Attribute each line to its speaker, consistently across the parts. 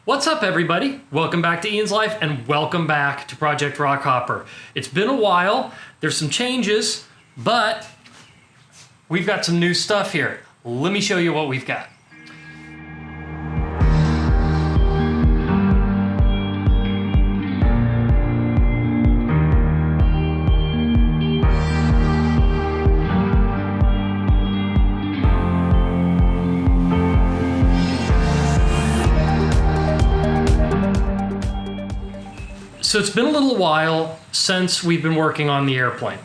Speaker 1: What's up, everybody? Welcome back to Ian's Life and welcome back to Project Rockhopper. It's been a while, there's some changes, but we've got some new stuff here. Let me show you what we've got. So it's been a little while since we've been working on the airplane.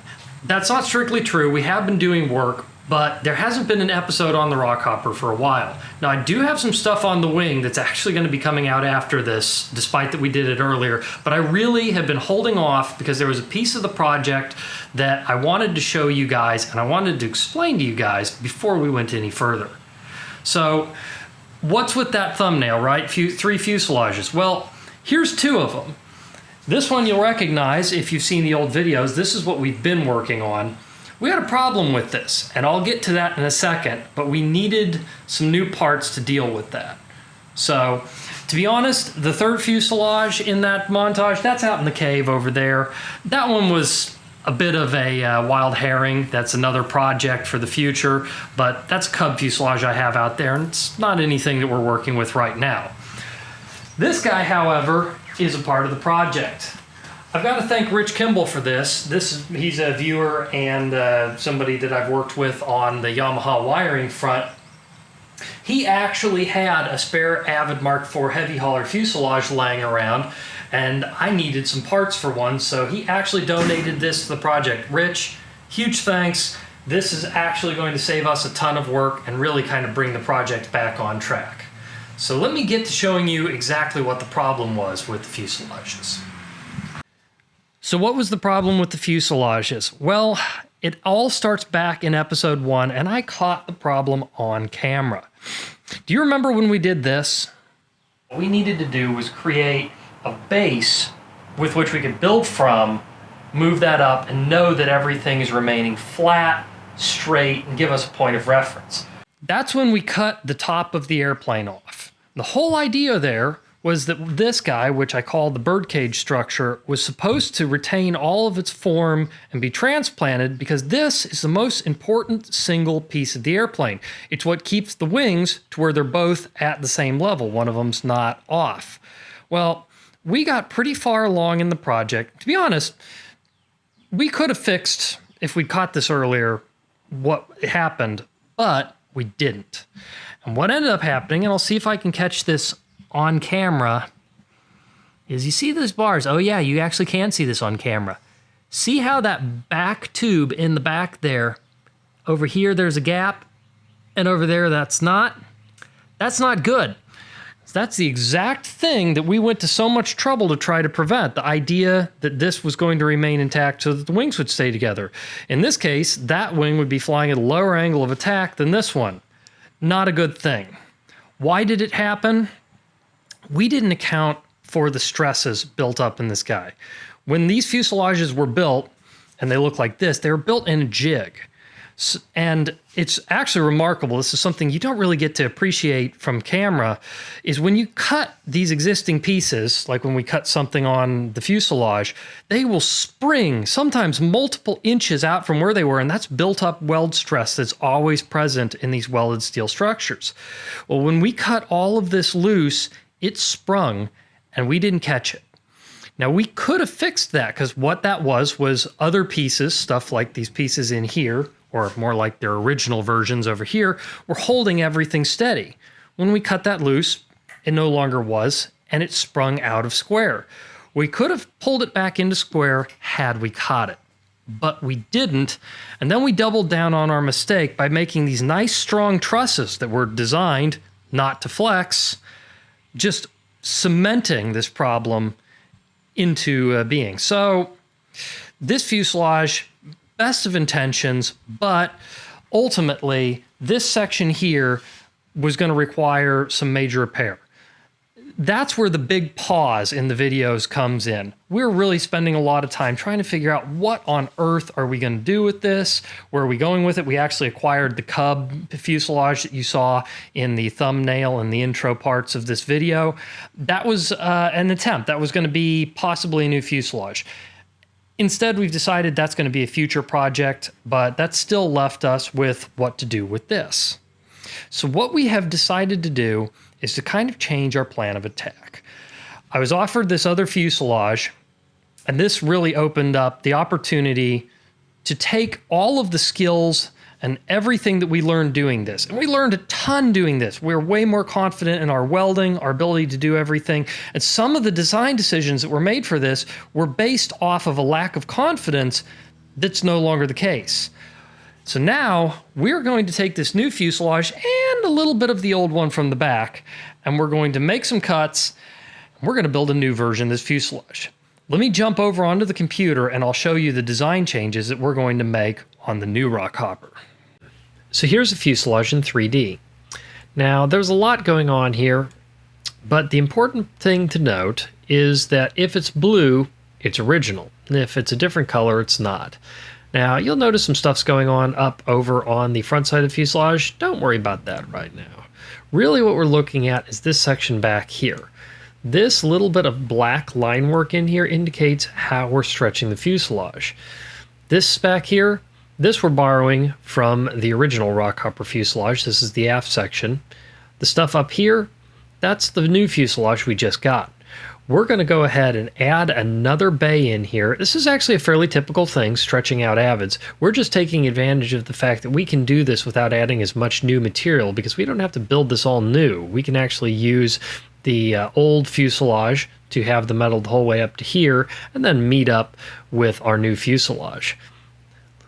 Speaker 1: That's not strictly true. We have been doing work, but there hasn't been an episode on the Rockhopper for a while. Now, I do have some stuff on the wing that's actually going to be coming out after this, despite that we did it earlier, but I really have been holding off because there was a piece of the project that I wanted to show you guys and I wanted to explain to you guys before we went any further. So what's with that thumbnail, right? Three fuselages. Well, here's two of them. This one you'll recognize if you've seen the old videos. This is what we've been working on. We had a problem with this, and I'll get to that in a second, but we needed some new parts to deal with that. So, to be honest, the third fuselage in that montage, that's out in the cave over there. That one was a bit of a wild herring. That's another project for the future, but that's a Cub fuselage I have out there, and it's not anything that we're working with right now. This guy, however, is a part of the project. I've got to thank Rich Kimball for this. He's a viewer and somebody that I've worked with on the Yamaha wiring front. He actually had a spare Avid Mark IV heavy hauler fuselage laying around, and I needed some parts for one, so he actually donated this to the project. Rich, huge thanks. This is actually going to save us a ton of work and really kind of bring the project back on track. So let me get to showing you exactly what the problem was with the fuselages. So what was the problem with the fuselages? Well, it all starts back in episode 1, and I caught the problem on camera. Do you remember when we did this? What we needed to do was create a base with which we could build from, move that up, and know that everything is remaining flat, straight, and give us a point of reference. That's when we cut the top of the airplane off. The whole idea there was that this guy, which I call the birdcage structure, was supposed to retain all of its form and be transplanted because this is the most important single piece of the airplane. It's what keeps the wings to where they're both at the same level. One of them's not off. Well, we got pretty far along in the project. To be honest, we could have fixed, if we'd caught this earlier, what happened, but we didn't. And what ended up happening, and I'll see if I can catch this on camera, is you see those bars. Oh yeah, you actually can see this on camera. See how that back tube in the back there, over here there's a gap, and over there that's not good. That's the exact thing that we went to so much trouble to try to prevent. The idea that this was going to remain intact so that the wings would stay together. In this case, that wing would be flying at a lower angle of attack than this one. Not a good thing. Why did it happen? We didn't account for the stresses built up in this guy. When these fuselages were built, and they look like this, they were built in a jig. And it's actually remarkable. This is something you don't really get to appreciate from camera, is when you cut these existing pieces, like when we cut something on the fuselage, they will spring sometimes multiple inches out from where they were, and that's built up weld stress that's always present in these welded steel structures. Well, when we cut all of this loose, it sprung, and we didn't catch it. Now, we could have fixed that, because what that was other pieces, stuff like these pieces in here, or more like their original versions over here, were holding everything steady. When we cut that loose, it no longer was, and it sprung out of square. We could have pulled it back into square had we caught it, but we didn't, and then we doubled down on our mistake by making these nice strong trusses that were designed not to flex, just cementing this problem into being. So this fuselage, best of intentions, but ultimately this section here was going to require some major repair. that's where the big pause in the videos comes in. We're really spending a lot of time trying to figure out what on earth are we going to do with this? Where are we going with it? We actually acquired the Cub fuselage that you saw in the thumbnail and the intro parts of this video. That was an attempt. That was going to be possibly a new fuselage. Instead, we've decided that's going to be a future project, but that still left us with what to do with this. So what we have decided to do is to kind of change our plan of attack. I was offered this other fuselage, and this really opened up the opportunity to take all of the skills and everything that we learned doing this. And we learned a ton doing this. We're way more confident in our welding, our ability to do everything. And some of the design decisions that were made for this were based off of a lack of confidence that's no longer the case. So now we're going to take this new fuselage and a little bit of the old one from the back, and we're going to make some cuts. We're going to build a new version of this fuselage. Let me jump over onto the computer and I'll show you the design changes that we're going to make on the new Rockhopper. So here's a fuselage in 3D. Now there's a lot going on here, but the important thing to note is that if it's blue, it's original. And if it's a different color, it's not. Now, you'll notice some stuff's going on up over on the front side of the fuselage. Don't worry about that right now. Really what we're looking at is this section back here. This little bit of black line work in here indicates how we're stretching the fuselage. This back here, this we're borrowing from the original Rockhopper fuselage. This is the aft section. The stuff up here, that's the new fuselage we just got. We're going to go ahead and add another bay in here. This is actually a fairly typical thing, stretching out avids. We're just taking advantage of the fact that we can do this without adding as much new material because we don't have to build this all new. We can actually use the old fuselage to have the metal the whole way up to here and then meet up with our new fuselage.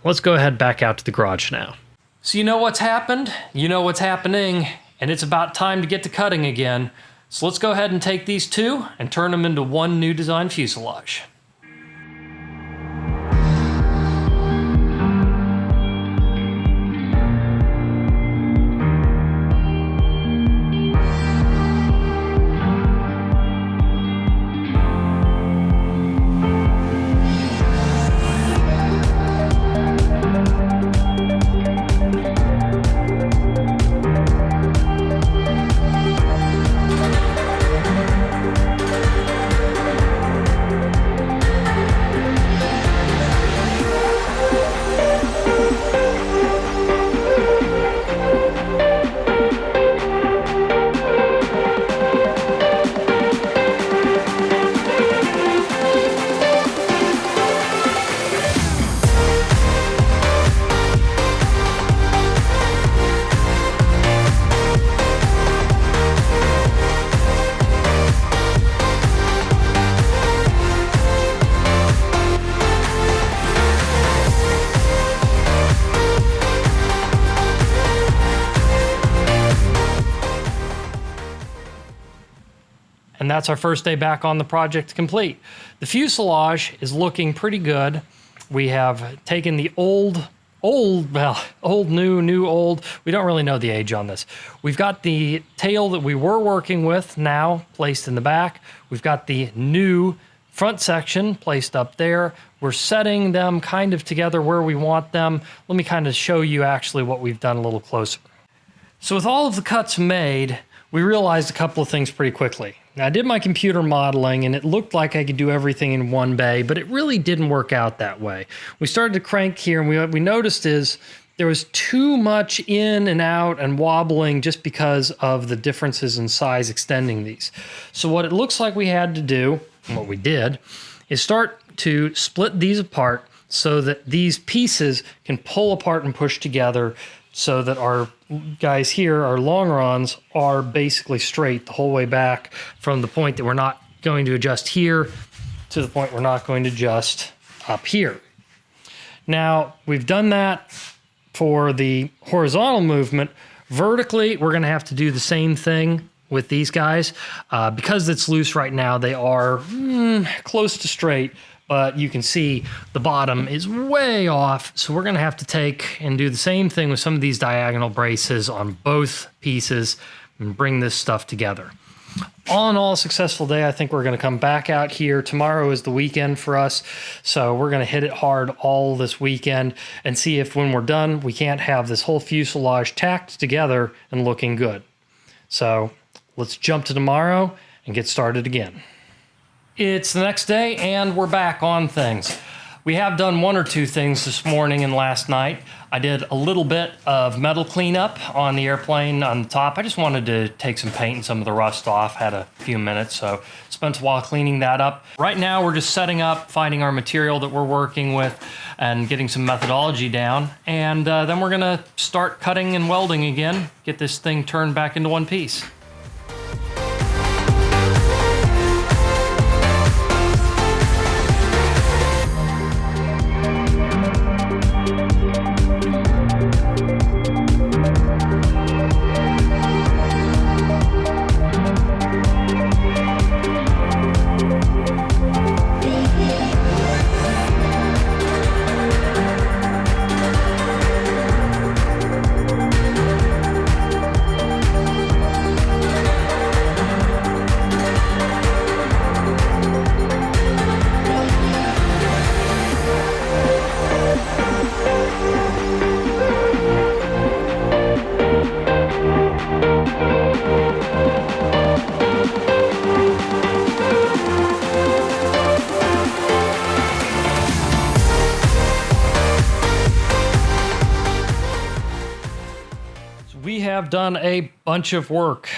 Speaker 1: Let's go ahead back out to the garage now. So you know what's happened, you know what's happening, and it's about time to get to cutting again. So let's go ahead and take these two and turn them into one new design fuselage. And that's our first day back on the project complete. The fuselage is looking pretty good. We have taken the old, new, old. We don't really know the age on this. We've got the tail that we were working with now placed in the back. We've got the new front section placed up there. We're setting them kind of together where we want them. Let me kind of show you actually what we've done a little closer. So with all of the cuts made, we realized a couple of things pretty quickly. Now, I did my computer modeling and it looked like I could do everything in one bay, but it really didn't work out that way. We started to crank here and what we noticed is there was too much in and out and wobbling just because of the differences in size extending these. So what it looks like we had to do, and what we did, is start to split these apart so that these pieces can pull apart and push together so that our guys here, our longerons, are basically straight the whole way back from the point that we're not going to adjust here to the point we're not going to adjust up here. Now, we've done that for the horizontal movement. Vertically, we're going to have to do the same thing with these guys. Because it's loose right now, they are close to straight, but you can see the bottom is way off. So we're gonna have to take and do the same thing with some of these diagonal braces on both pieces and bring this stuff together. All in all, a successful day. I think we're going to come back out here. Tomorrow is the weekend for us, so we're going to hit it hard all this weekend and see if when we're done, we can't have this whole fuselage tacked together and looking good. So let's jump to tomorrow and get started again. It's the next day and we're back on things. We have done one or two things this morning and last night. I did a little bit of metal cleanup on the airplane on the top. I just wanted to take some paint and some of the rust off. Had a few minutes, so spent a while cleaning that up. Right now we're just setting up, finding our material that we're working with and getting some methodology down. And then we're gonna start cutting and welding again, get this thing turned back into one piece. We have done a bunch of work.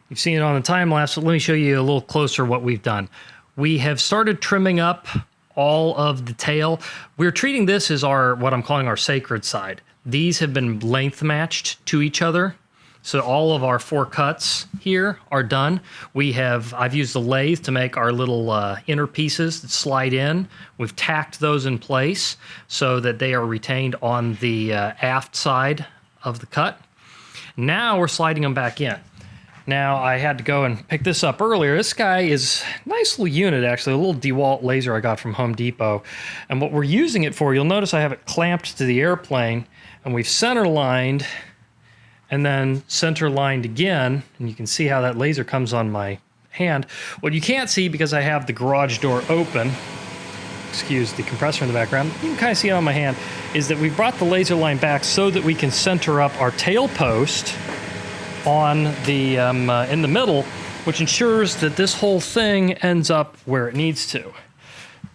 Speaker 1: You've seen it on the time lapse, but let me show you a little closer what we've done. We have started trimming up all of the tail. We're treating this as our, what I'm calling our sacred side. These have been length matched to each other. So all of our 4 cuts here are done. I've used the lathe to make our little inner pieces that slide in. We've tacked those in place so that they are retained on the aft side of the cut. Now we're sliding them back in. Now I had to go and pick this up earlier. This guy is a nice little unit, actually, a little DeWalt laser I got from Home Depot. And what we're using it for, you'll notice I have it clamped to the airplane, and we've center lined and then center lined again. And you can see how that laser comes on my hand. What you can't see, because I have the garage door open, excuse the compressor in the background, you can kind of see it on my hand, is that we've brought the laser line back so that we can center up our tail post on the in the middle, which ensures that this whole thing ends up where it needs to.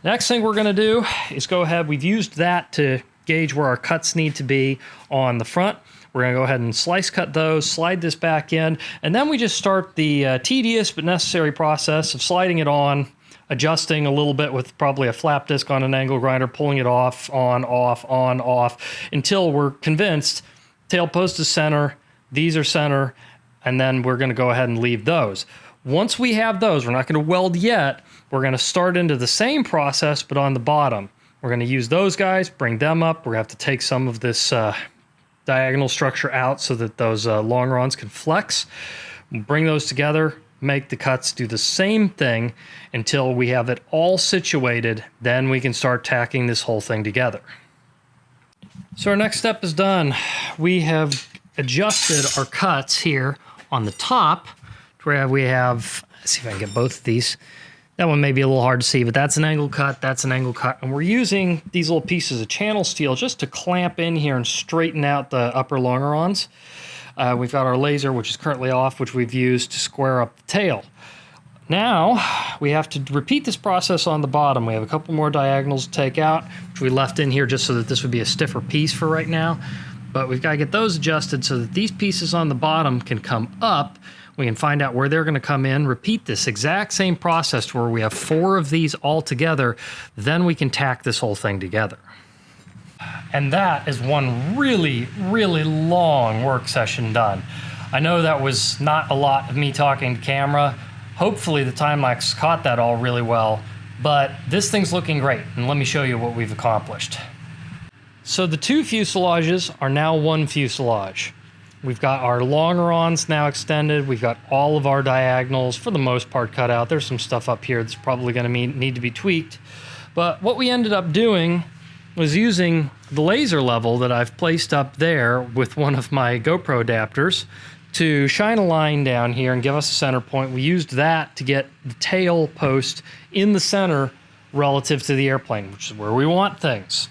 Speaker 1: Next thing we're going to do is go ahead, we've used that to gauge where our cuts need to be on the front. We're going to go ahead and slice cut those, slide this back in, and then we just start the tedious but necessary process of sliding it on, adjusting a little bit with probably a flap disc on an angle grinder, pulling it off, on, off, until we're convinced tail post is center, these are center, and then we're going to go ahead and leave those. Once we have those, we're not going to weld yet, we're going to start into the same process but on the bottom. We're going to use those guys, bring them up, we're going to have to take some of this diagonal structure out so that those longerons can flex. Bring those together, make the cuts, do the same thing until we have it all situated. Then we can start tacking this whole thing together. So our next step is done. We have adjusted our cuts here on the top to where we have, let's see if I can get both of these. That one may be a little hard to see, but that's an angle cut, that's an angle cut. And we're using these little pieces of channel steel just to clamp in here and straighten out the upper longerons. We've got our laser, which is currently off, which we've used to square up the tail. Now, we have to repeat this process on the bottom. We have a couple more diagonals to take out, which we left in here just so that this would be a stiffer piece for right now. But we've got to get those adjusted so that these pieces on the bottom can come up. We can find out where they're going to come in, repeat this exact same process to where we have 4 of these all together. Then we can tack this whole thing together. And that is one really, really long work session done. I know that was not a lot of me talking to camera. Hopefully the time-lapse caught that all really well, but this thing's looking great, and let me show you what we've accomplished. So the 2 fuselages are now 1 fuselage. We've got our longerons now extended. We've got all of our diagonals, for the most part, cut out. There's some stuff up here that's probably going to need to be tweaked. But what we ended up doing was using the laser level that I've placed up there with one of my GoPro adapters to shine a line down here and give us a center point. We used that to get the tail post in the center relative to the airplane, which is where we want things.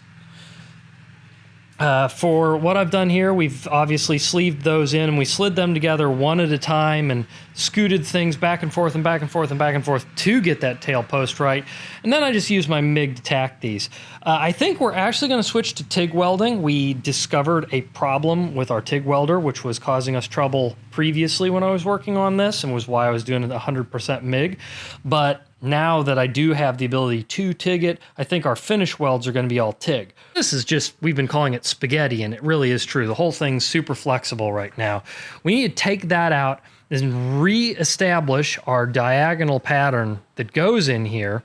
Speaker 1: For what I've done here, we've obviously sleeved those in, and we slid them together one at a time and scooted things back and forth and back and forth and back and forth to get that tail post right. And then I just used my MIG to tack these. I think we're actually going to switch to TIG welding. We discovered a problem with our TIG welder, which was causing us trouble previously when I was working on this, and was why I was doing it 100% MIG. But now that I do have the ability to TIG it, I think our finish welds are going to be all TIG. This is just, we've been calling it spaghetti, and it really is true. The whole thing's super flexible right now. We need to take that out and re-establish our diagonal pattern that goes in here,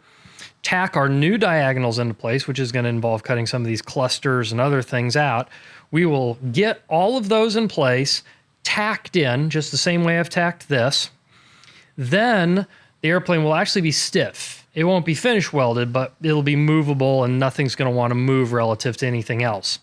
Speaker 1: tack our new diagonals into place, which is going to involve cutting some of these clusters and other things out. We will get all of those in place, tacked in, just the same way I've tacked this. Then the airplane will actually be stiff. It won't be finish welded, but it'll be movable and nothing's going to want to move relative to anything else.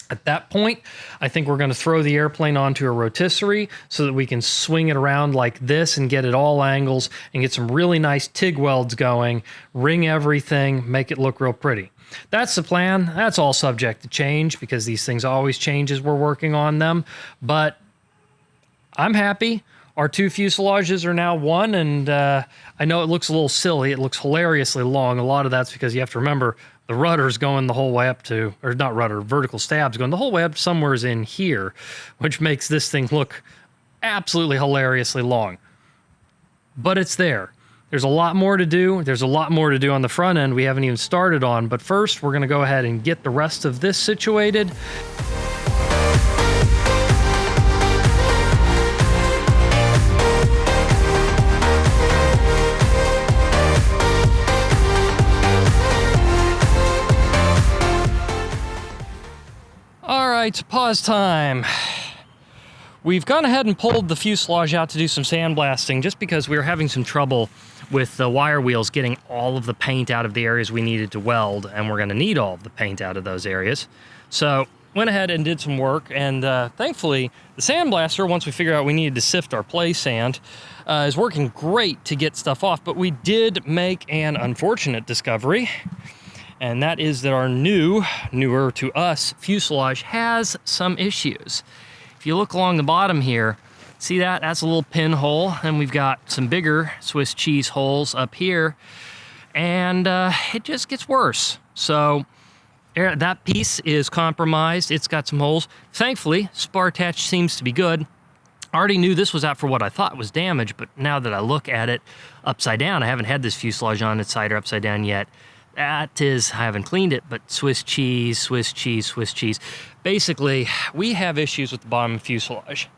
Speaker 1: At that point, I think we're going to throw the airplane onto a rotisserie so that we can swing it around like this and get it all angles and get some really nice TIG welds going, ring everything, make it look real pretty. That's the plan. That's all subject to change because these things always change as we're working on them, but I'm happy. Our two fuselages are now one, and I know it looks a little silly. It looks hilariously long. A lot of that's because you have to remember the rudder's going the whole way up to, or not rudder, vertical stab's going the whole way up to somewhere's in here, which makes this thing look absolutely hilariously long. But it's there. There's a lot more to do. There's a lot more to do on the front end we haven't even started on, but first we're going to go ahead and get the rest of this situated. Alright, pause time. We've gone ahead and pulled the fuselage out to do some sandblasting just because we were having some trouble with the wire wheels getting all of the paint out of the areas we needed to weld, and we're going to need all of the paint out of those areas. So went ahead and did some work, and thankfully the sandblaster, once we figured out we needed to sift our play sand, is working great to get stuff off, but we did make an unfortunate discovery. And that is that our newer to us fuselage has some issues. If you look along the bottom here, see that? That's a little pinhole, and we've got some bigger Swiss cheese holes up here, and it just gets worse. So that piece is compromised. It's got some holes. Thankfully, spar attach seems to be good. I already knew this was out for what I thought was damage, but now that I look at it upside down, I haven't had this fuselage on its side or upside down yet. That is, I haven't cleaned it, but Swiss cheese, Swiss cheese, Swiss cheese. Basically, we have issues with the bottom fuselage.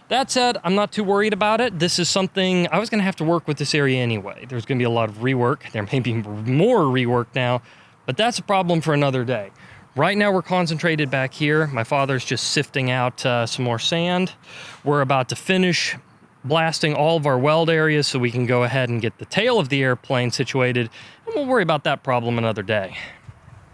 Speaker 1: That said, I'm not too worried about it. This is something, I was going to have to work with this area anyway. There's going to be a lot of rework. There may be more rework now, but that's a problem for another day. Right now we're concentrated back here. My father's just sifting out some more sand. We're about to finish blasting all of our weld areas so we can go ahead and get the tail of the airplane situated, and we'll worry about that problem another day.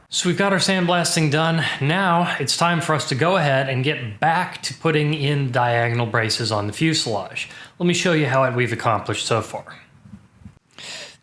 Speaker 1: So we've got our sandblasting done. Now it's time for us to go ahead and get back to putting in diagonal braces on the fuselage. Let me show you how we've accomplished so far.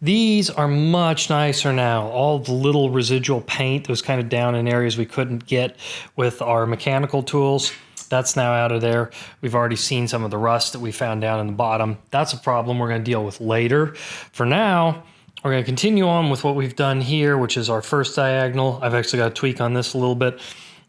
Speaker 1: These are much nicer now. All the little residual paint that was kind of down in areas we couldn't get with our mechanical tools, that's now out of there. We've already seen some of the rust that we found down in the bottom. That's a problem we're going to deal with later. For now, we're going to continue on with what we've done here, which is our first diagonal. I've actually got a tweak on this a little bit.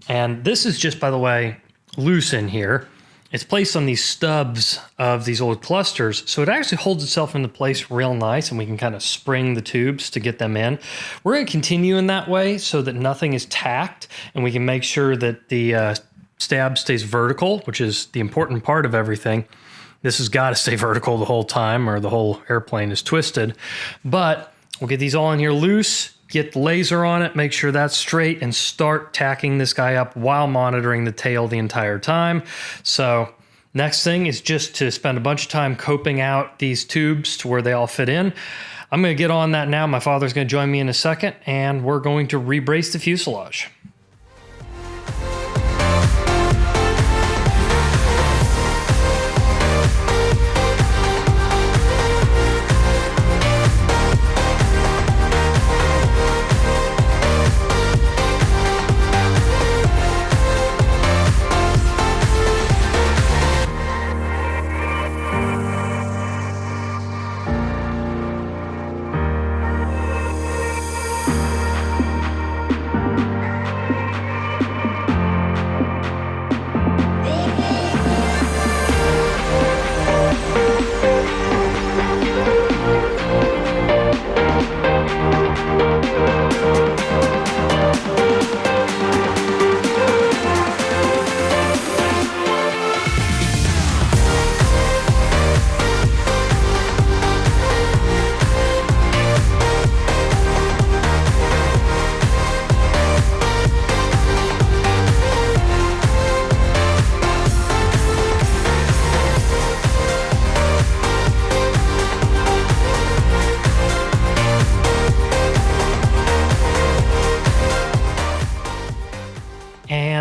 Speaker 1: And this is just, by the way, loose in here. It's placed on these stubs of these old clusters, so it actually holds itself into place real nice, and we can kind of spring the tubes to get them in. We're going to continue in that way so that nothing is tacked, and we can make sure that the stab stays vertical, which is the important part of everything. This has got to stay vertical the whole time or the whole airplane is twisted. But we'll get these all in here loose, get the laser on it, make sure that's straight, and start tacking this guy up while monitoring the tail the entire time. So next thing is just to spend a bunch of time coping out these tubes to where they all fit in. I'm going to get on that now. My father's going to join me in a second, and we're going to rebrace the fuselage.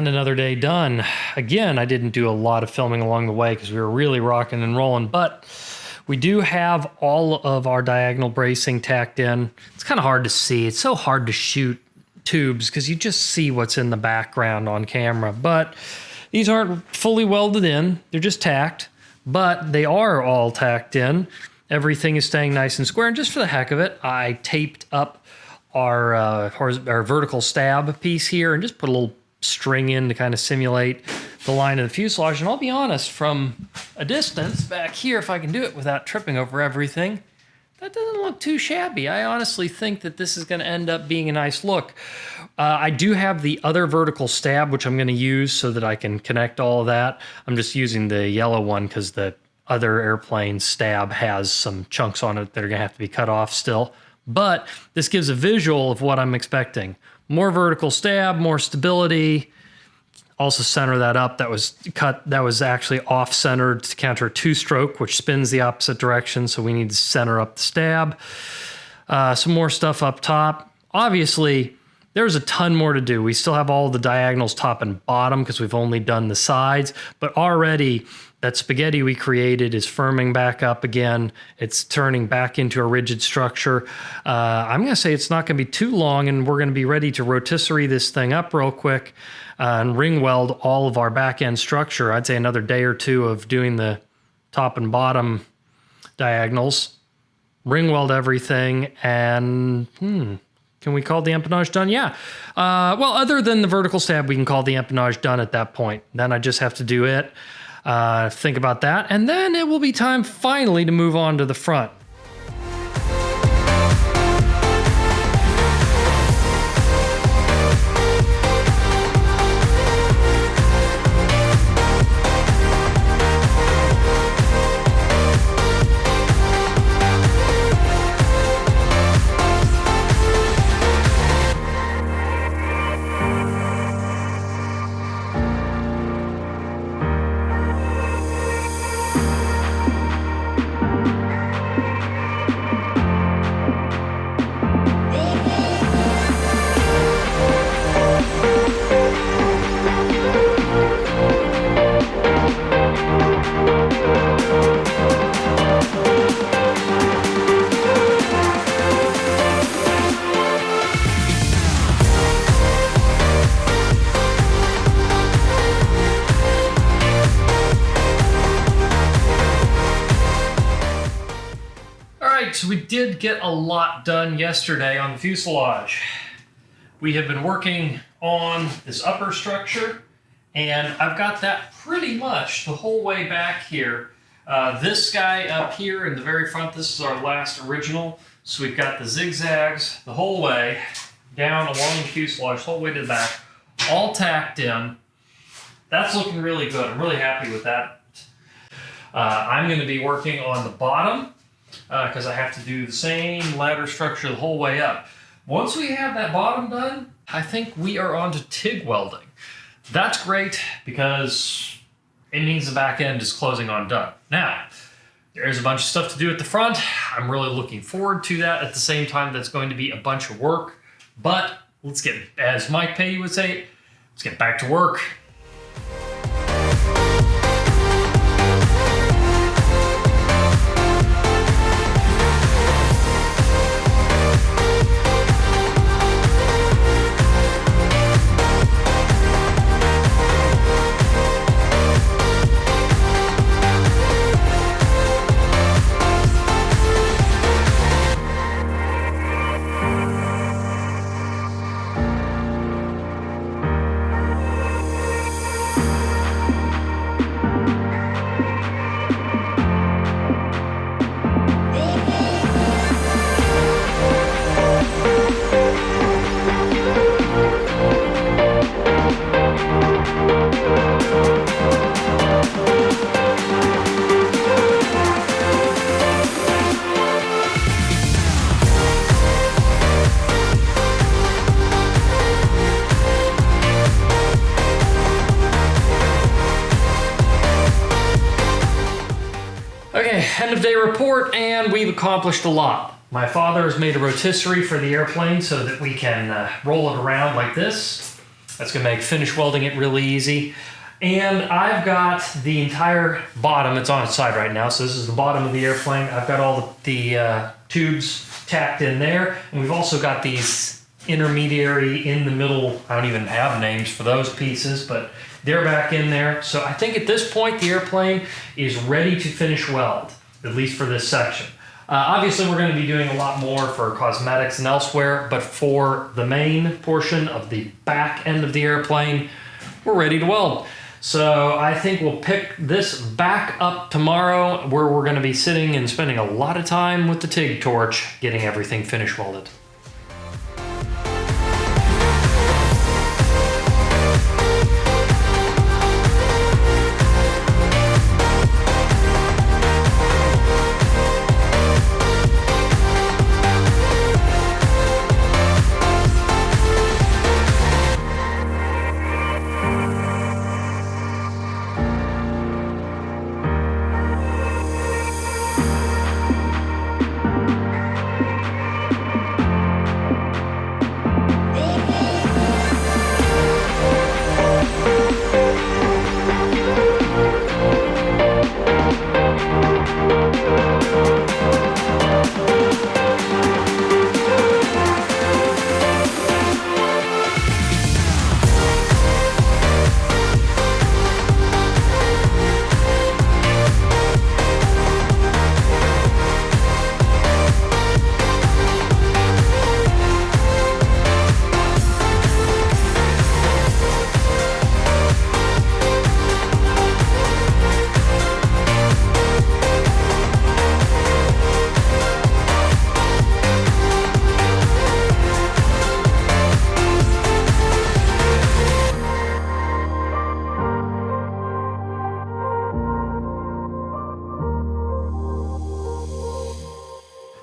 Speaker 1: And another day done. Again, I didn't do a lot of filming along the way because we were really rocking and rolling, but we do have all of our diagonal bracing tacked in. It's kind of hard to see. It's so hard to shoot tubes because you just see what's in the background on camera, but these aren't fully welded in. They're just tacked, but they are all tacked in. Everything is staying nice and square, and just for the heck of it, I taped up our vertical stab piece here and just put a little string in to kind of simulate the line of the fuselage. And I'll be honest, from a distance back here, if I can do it without tripping over everything, that doesn't look too shabby. I honestly think that this is going to end up being a nice look. I do have the other vertical stab, which I'm going to use so that I can connect all of that. I'm just using the yellow one because the other airplane stab has some chunks on it that are going to have to be cut off still. But this gives a visual of what I'm expecting. More vertical stab, more stability. Also center that up. That was cut. That was actually off-centered to counter a two-stroke, which spins the opposite direction. So we need to center up the stab. Some more stuff up top. Obviously, there's a ton more to do. We still have all the diagonals top and bottom because we've only done the sides. But already, that spaghetti we created is firming back up again. It's turning back into a rigid structure. I'm going to say it's not going to be too long, and we're going to be ready to rotisserie this thing up real quick and ring weld all of our back end structure. I'd say another day or two of doing the top and bottom diagonals, ring weld everything, and can we call the empennage done? Yeah. Well, other than the vertical stab, we can call the empennage done at that point. Then I just have to do it. Think about that, and then it will be time finally to move on to the front. So we did get a lot done yesterday on the fuselage. We have been working on this upper structure, and I've got that pretty much the whole way back here. This guy up here in the very front, this is our last original. So we've got the zigzags the whole way down along the fuselage, the whole way to the back, all tacked in. That's looking really good. I'm really happy with that. I'm going to be working on the bottom, because I have to do the same ladder structure the whole way up. Once we have that bottom done, I think we are on to TIG welding. That's great because it means the back end is closing on done. Now, there's a bunch of stuff to do at the front. I'm really looking forward to that. At the same time, that's going to be a bunch of work. But let's get, as Mike Patey would say, let's get back to work. End of day report, and we've accomplished a lot. My father has made a rotisserie for the airplane so that we can roll it around like this. That's going to make finish welding it really easy. And I've got the entire bottom. It's on its side right now, so this is the bottom of the airplane. I've got all the tubes tacked in there, and we've also got these intermediary in the middle. I don't even have names for those pieces, but they're back in there. So I think at this point the airplane is ready to finish weld, at least for this section. Obviously we're going to be doing a lot more for cosmetics and elsewhere, but for the main portion of the back end of the airplane, we're ready to weld. So I think we'll pick this back up tomorrow, where we're going to be sitting and spending a lot of time with the TIG torch getting everything finish welded.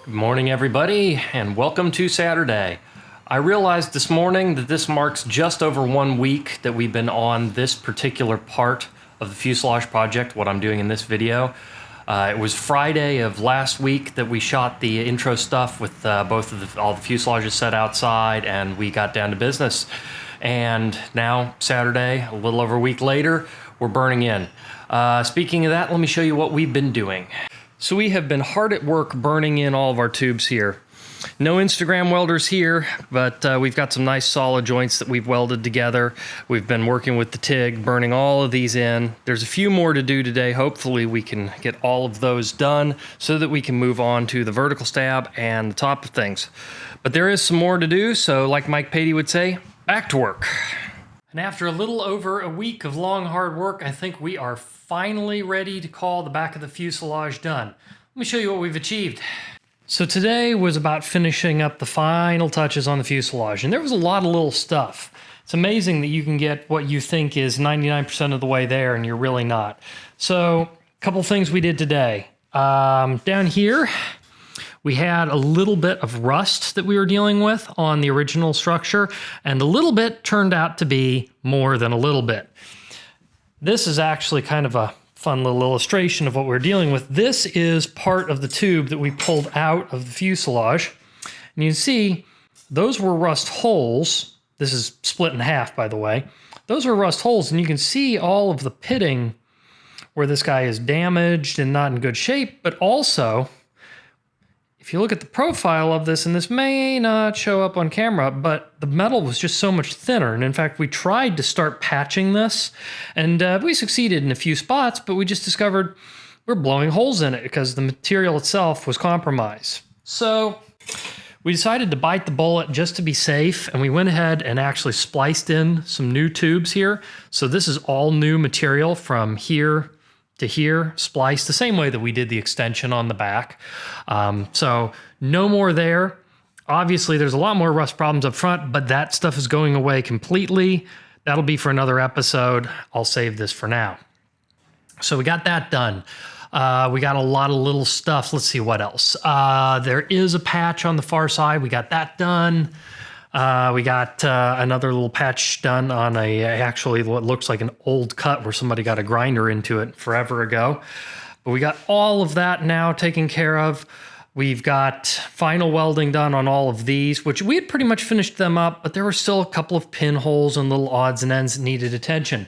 Speaker 1: Good morning, everybody, and welcome to Saturday. I realized this morning that this marks just over 1 week that we've been on this particular part of the fuselage project, what I'm doing in this video. It was Friday of last week that we shot the intro stuff with all the fuselages set outside, and we got down to business. And now, Saturday, a little over a week later, we're burning in. Speaking of that, let me show you what we've been doing. So we have been hard at work burning in all of our tubes here. No Instagram welders here, but we've got some nice solid joints that we've welded together. We've been working with the TIG, burning all of these in. There's a few more to do today. Hopefully we can get all of those done so that we can move on to the vertical stab and the top of things. But there is some more to do, so like Mike Patey would say, back to work. And after a little over a week of long, hard work, I think we are finally ready to call the back of the fuselage done. Let me show you what we've achieved. So today was about finishing up the final touches on the fuselage, and there was a lot of little stuff. It's amazing that you can get what you think is 99% of the way there, and you're really not. So a couple things we did today. Down here, we had a little bit of rust that we were dealing with on the original structure, and a little bit turned out to be more than a little bit. This is actually kind of a fun little illustration of what we're dealing with. This is part of the tube that we pulled out of the fuselage. And you can see those were rust holes. This is split in half, by the way. Those are rust holes, and you can see all of the pitting where this guy is damaged and not in good shape, but also, if you look at the profile of this, and this may not show up on camera, but the metal was just so much thinner. And in fact, we tried to start patching this, and we succeeded in a few spots, but we just discovered we're blowing holes in it because the material itself was compromised. So we decided to bite the bullet just to be safe, and we went ahead and actually spliced in some new tubes here. So this is all new material from here to here, spliced the same way that we did the extension on the back. So no more there. Obviously, there's a lot more rust problems up front, but that stuff is going away completely. That'll be for another episode. I'll save this for now. So we got that done. We got a lot of little stuff. Let's see what else. There is a patch on the far side. We got that done. We got another little patch done on actually what looks like an old cut where somebody got a grinder into it forever ago. But we got all of that now taken care of. We've got final welding done on all of these, which we had pretty much finished them up, but there were still a couple of pinholes and little odds and ends that needed attention.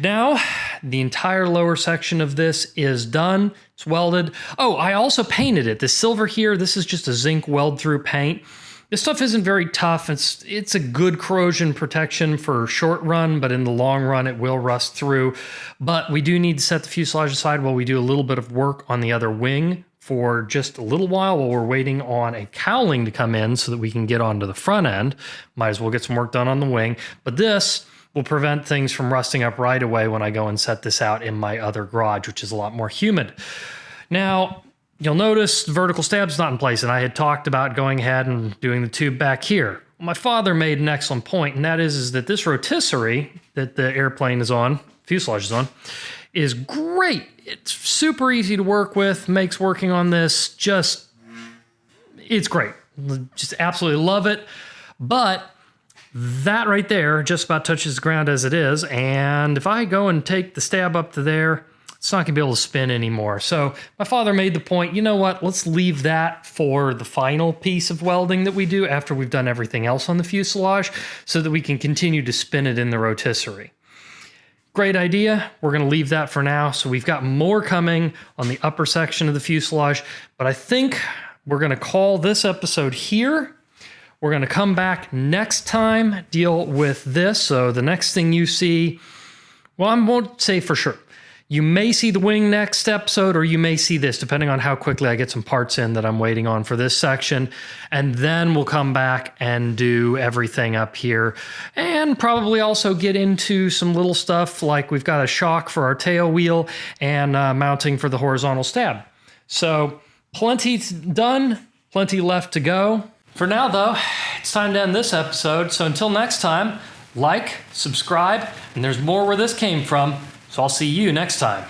Speaker 1: Now, the entire lower section of this is done. It's welded. Oh, I also painted it. The silver here, this is just a zinc weld-through paint. This stuff isn't very tough. It's a good corrosion protection for short run, but in the long run, it will rust through. But we do need to set the fuselage aside while we do a little bit of work on the other wing for just a little while we're waiting on a cowling to come in so that we can get onto the front end. Might as well get some work done on the wing. But this will prevent things from rusting up right away when I go and set this out in my other garage, which is a lot more humid. Now, you'll notice the vertical stab's not in place, and I had talked about going ahead and doing the tube back here. My father made an excellent point, and that is that this rotisserie that the airplane is on, fuselage is on, is great. It's super easy to work with, makes working on this it's great. Just absolutely love it. But that right there just about touches the ground as it is, and if I go and take the stab up to there, it's not going to be able to spin anymore. So my father made the point, you know what, let's leave that for the final piece of welding that we do after we've done everything else on the fuselage so that we can continue to spin it in the rotisserie. Great idea. We're going to leave that for now. So we've got more coming on the upper section of the fuselage, but I think we're going to call this episode here. We're going to come back next time, deal with this. So the next thing you see, well, I won't say for sure. You may see the wing next episode, or you may see this, depending on how quickly I get some parts in that I'm waiting on for this section. And then we'll come back and do everything up here. And probably also get into some little stuff like we've got a shock for our tail wheel and mounting for the horizontal stab. So plenty done, plenty left to go. For now, though, it's time to end this episode. So until next time, like, subscribe, and there's more where this came from. So I'll see you next time.